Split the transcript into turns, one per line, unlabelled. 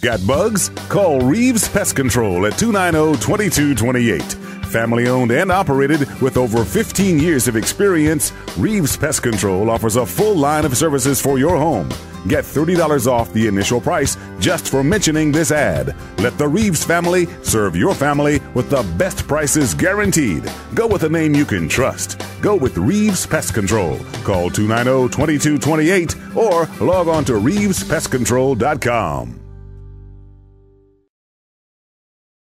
Got bugs? Call Reeves Pest Control at 290-2228. Family owned and operated with over 15 years of experience, Reeves Pest Control offers a full line of services for your home. Get $30 off the initial price just for mentioning this ad. Let the Reeves family serve your family with the best prices guaranteed. Go with a name you can trust. Go with Reeves Pest Control. Call 290-2228 or log on to reevespestcontrol.com.